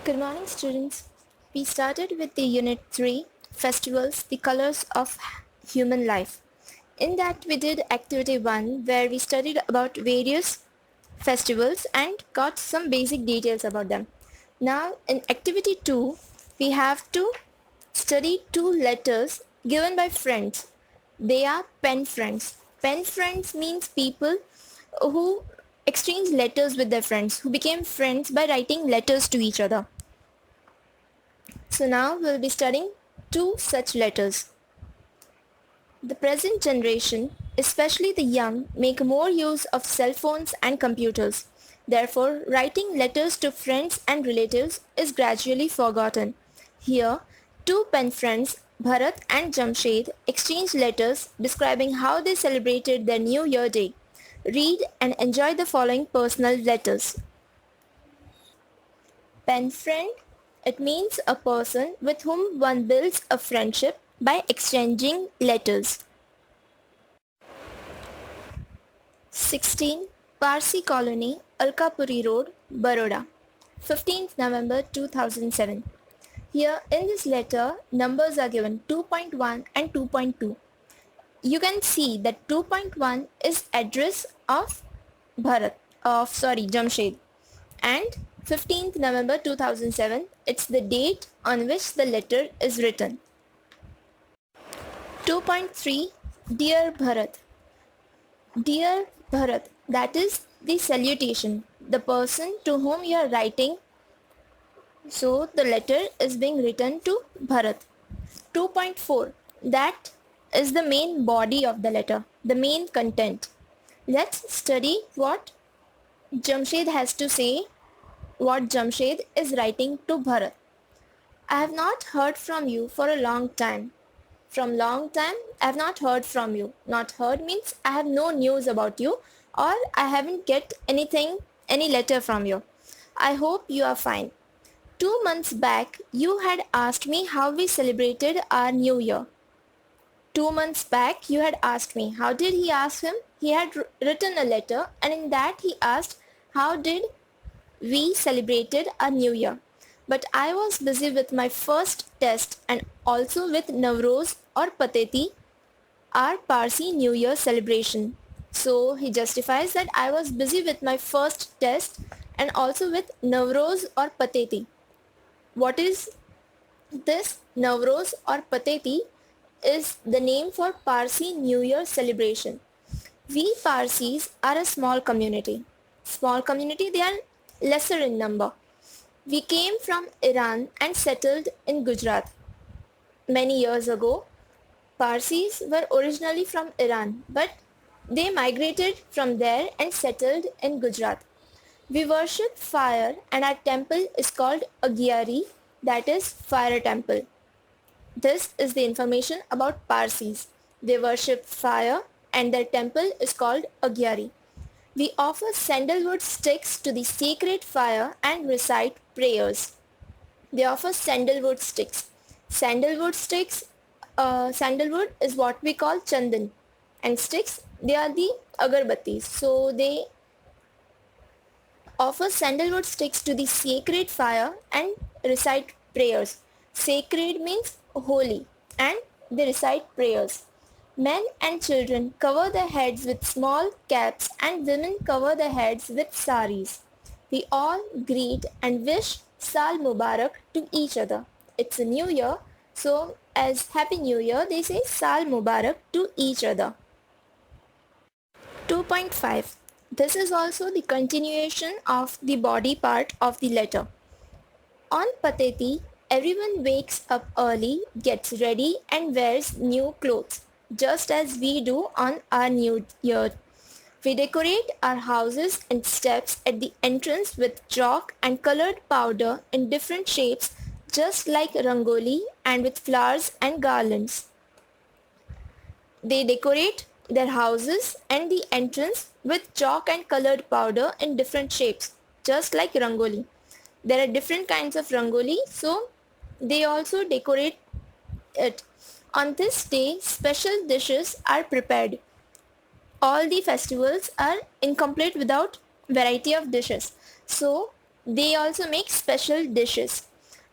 Good morning, students. We started with the Unit 3, Festivals, the Colors of Human Life. In that, we did Activity 1, where we studied about various festivals and got some basic details about them. Now, in Activity 2, we have to study two letters given by friends. They are pen friends. Pen friends means people who exchange letters with their friends, who became friends by writing letters to each other. So now we'll be studying two such letters. The present generation, especially the young, make more use of cell phones and computers. Therefore, writing letters to friends and relatives is gradually forgotten. Here, two pen friends, Bharat and Jamshed, exchange letters describing how they celebrated their New Year Day. Read and enjoy the following personal letters. Pen friend, it means a person with whom one builds a friendship by exchanging letters. 16 Parsi Colony, Alkapuri Road, Baroda, 15th November 2007. Here in this letter, numbers are given 2.1 and 2.2. You can see that 2.1 is address of Jamshed, and 15th November 2007, it's the date on which the letter is written. 2.3 Dear Bharat. Dear Bharat, that is the salutation, the person to whom you are writing. So the letter is being written to Bharat. 2.4, that is the main body of the letter, the main content. Let's study what Jamshed has to say, what Jamshed is writing to Bharat. I have not heard from you for a long time. From long time, I have not heard from you. Not heard means I have no news about you, or I haven't get any letter from you. I hope you are fine. 2 months back, you had asked me how we celebrated our New Year. 2 months back, you had asked me. How did he ask him? He had written a letter, and in that he asked how did we celebrated our New Year. But I was busy with my first test and also with Navroz or Pateti, our Parsi New Year celebration. So he justifies that I was busy with my first test and also with Navroz or Pateti. What is this? Navroz or Pateti is the name for Parsi New Year celebration. We Parsis are a small community. Small community, they are lesser in number. We came from Iran and settled in Gujarat. Many years ago, Parsis were originally from Iran, but they migrated from there and settled in Gujarat. We worship fire and our temple is called Agyari, that is fire temple. This is the information about Parsis. They worship fire and their temple is called Agyari. We offer sandalwood sticks to the sacred fire and recite prayers. They offer sandalwood sticks. Sandalwood is what we call chandan, and sticks, they are the agarbattis. So they offer sandalwood sticks to the sacred fire and recite prayers. Sacred means holy, and they recite prayers. Men and children cover their heads with small caps and women cover their heads with saris. We all greet and wish Sal Mubarak to each other. It's a new year, so as Happy New Year, they say Sal Mubarak to each other. 2.5. This is also the continuation of the body part of the letter. On Pateti, everyone wakes up early, gets ready and wears new clothes, just as we do on our New Year. We decorate our houses and steps at the entrance with chalk and colored powder in different shapes, just like rangoli, and with flowers and garlands. They decorate their houses and the entrance with chalk and colored powder in different shapes, just like rangoli. There are different kinds of rangoli, so they also decorate it. On this day, special dishes are prepared. All the festivals are incomplete without variety of dishes. So They also make special dishes.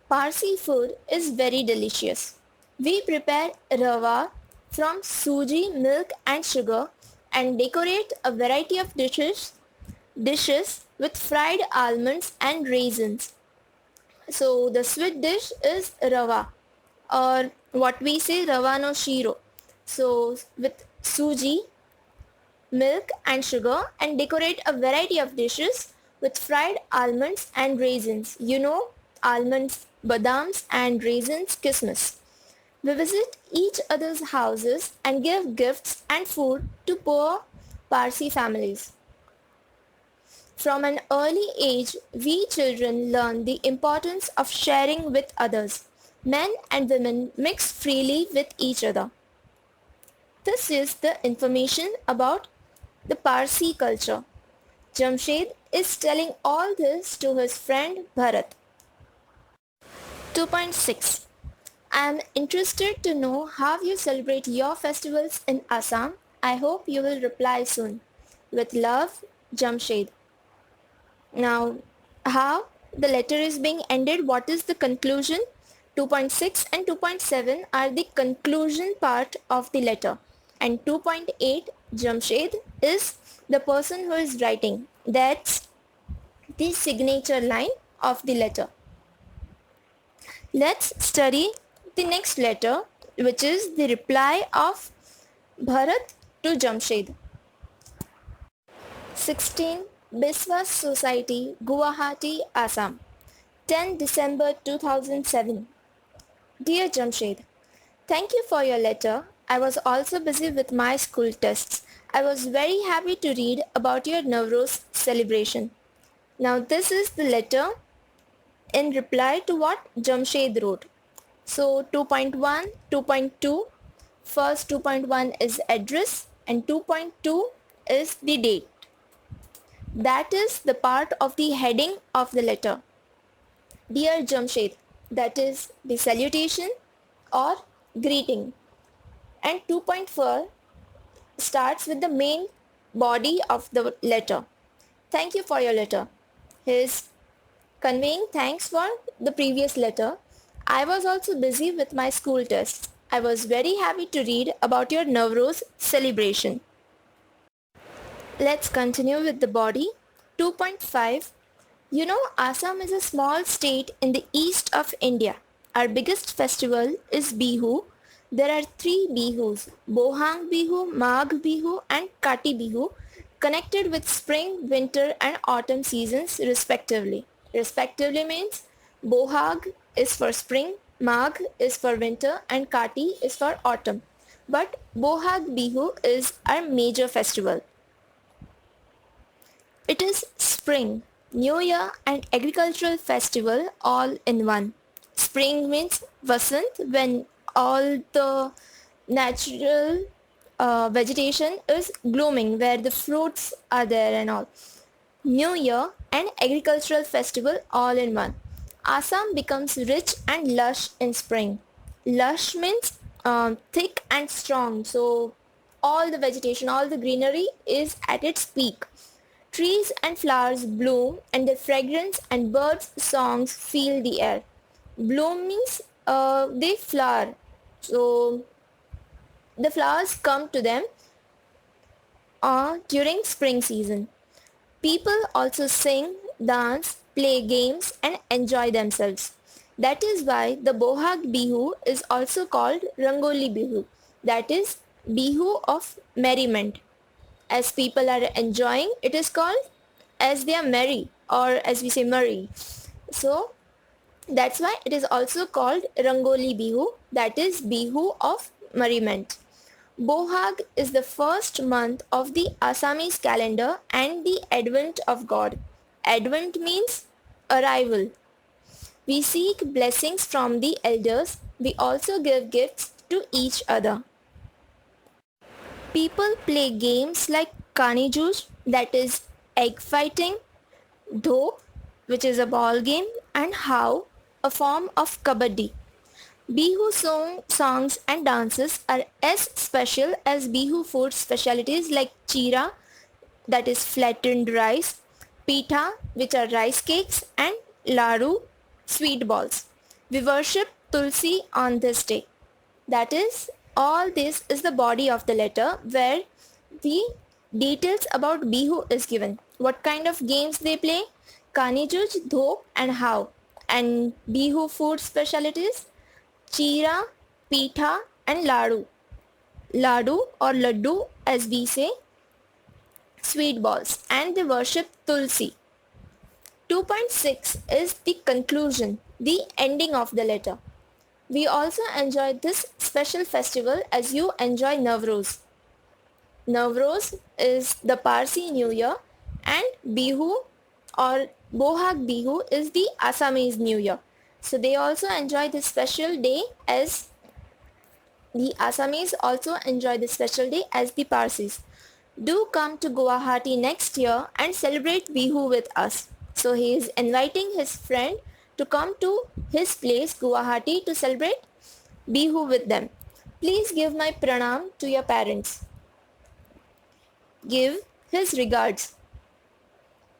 Parsi food is very delicious. We prepare rava from suji, milk and sugar and decorate a variety of dishes with fried almonds and raisins. So the sweet dish is rava, or what we say rava no shiro. So with suji, milk and sugar and decorate a variety of dishes with fried almonds and raisins. You know, almonds, badams and raisins, kismis. We visit each other's houses and give gifts and food to poor Parsi families. From an early age, we children learn the importance of sharing with others. Men and women mix freely with each other. This is the information about the Parsi culture. Jamshed is telling all this to his friend Bharat. 2.6. I am interested to know how you celebrate your festivals in Assam. I hope you will reply soon. With love, Jamshed. Now, how the letter is being ended, what is the conclusion? 2.6 and 2.7 are the conclusion part of the letter. And 2.8, Jamshed, is the person who is writing. That's the signature line of the letter. Let's study the next letter, which is the reply of Bharat to Jamshed. 16. Biswas Society, Guwahati, Assam. 10 December 2007. Dear Jamshed, thank you for your letter. I was also busy with my school tests. I was very happy to read about your Navroz celebration. Now this is the letter in reply to what Jamshed wrote. So 2.1, 2.2, first 2.1 is address and 2.2 is the date. That is the part of the heading of the letter. Dear Jamshed, that is the salutation or greeting. And 2.4 starts with the main body of the letter. Thank you for your letter. He is conveying thanks for the previous letter. I was also busy with my school tests. I was very happy to read about your Navroz celebration. Let's continue with the body. 2.5. You know, Assam is a small state in the east of India. Our biggest festival is Bihu. There are three Bihus, Bohang Bihu, Magh Bihu and Kati Bihu, connected with spring, winter and autumn seasons respectively. Respectively means Bohag is for spring, Magh is for winter and Kati is for autumn. But Bohag Bihu is our major festival. It is spring, New Year and agricultural festival all in one. Spring means Vasant, when all the natural vegetation is blooming, where the fruits are there and all. New Year and agricultural festival all in one. Assam becomes rich and lush in spring. Lush means thick and strong. So all the vegetation, all the greenery is at its peak. Trees and flowers bloom and their fragrance and birds' songs fill the air. Bloom means they flower. So the flowers come to them during spring season. People also sing, dance, play games and enjoy themselves. That is why the Bohag Bihu is also called Rangoli Bihu. That is Bihu of merriment. As people are enjoying, it is called as they are merry, or as we say merry. So that's why it is also called Rangoli Bihu, that is Bihu of merriment. Bohag is the first month of the Assamese calendar and the Advent of God. Advent means arrival. We seek blessings from the elders. We also give gifts to each other. People play games like Kanijuj, that is egg fighting, Dho, which is a ball game, and How, a form of Kabaddi. Bihu songs and dances are as special as Bihu food specialities like Chira, that is flattened rice, pitha, which are rice cakes, and laru, sweet balls. We worship Tulsi on this day. That is, all this is the body of the letter where the details about Bihu is given. What kind of games they play, Kanijuj, Dhok and how. And Bihu food specialties, Chira, Pitha and Ladu. Ladu or Laddu as we say, sweet balls, and they worship Tulsi. 2.6 is the conclusion, the ending of the letter. We also enjoy this special festival as you enjoy Navroz. Navroz is the Parsi New Year and Bihu or Bohag Bihu is the Assamese New Year. So they also enjoy this special day as the Assamese also enjoy this special day as the Parsis. Do come to Guwahati next year and celebrate Bihu with us. So he is inviting his friend to come to his place Guwahati to celebrate Bihu with them. Please give my pranam to your parents. Give his regards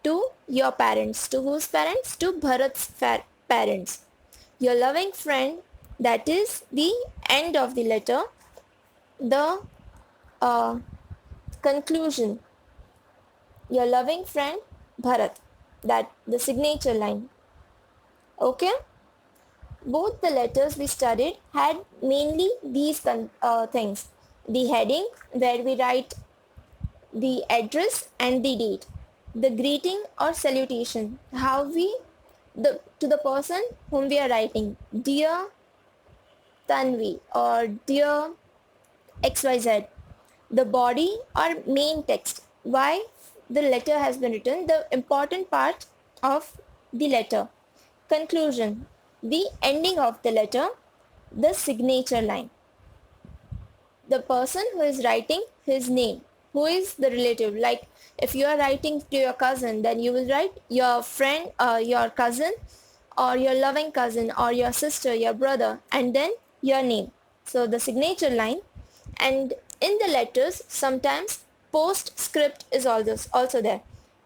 to your parents. To whose parents? To Bharat's parents. Your loving friend, that is the end of the letter. The conclusion. Your loving friend Bharat. That the signature line. Okay? Both the letters we studied had mainly these things. The heading where we write the address and the date. The greeting or salutation. How we, to the person whom we are writing. Dear Tanvi or Dear XYZ. The body or main text. Why the letter has been written. The important part of the letter. Conclusion. The ending of the letter. The signature line. The person who is writing his name. Who is the relative? Like if you are writing to your cousin, then you will write your friend, your cousin or your loving cousin or your sister, your brother, and then your name. So the signature line. And in the letters, sometimes postscript is also there.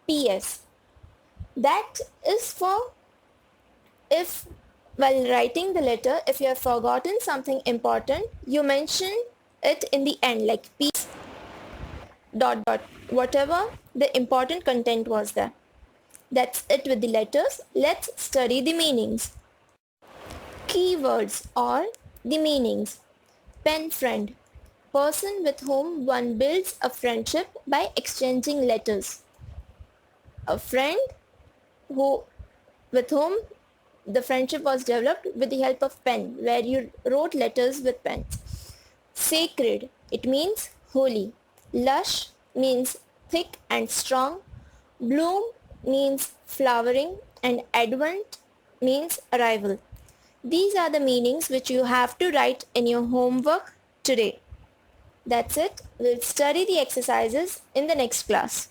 PS. That is for if while writing the letter, if you have forgotten something important, you mention it in the end like P dot dot whatever the important content was there. That's it with the letters. Let's study the meanings. Keywords or the meanings. Pen friend. Person with whom one builds a friendship by exchanging letters. A friend with whom the friendship was developed with the help of pen, where you wrote letters with pens. Sacred, it means holy. Lush means thick and strong. Bloom means flowering, and advent means arrival. These are the meanings which you have to write in your homework today. That's it. We'll study the exercises in the next class.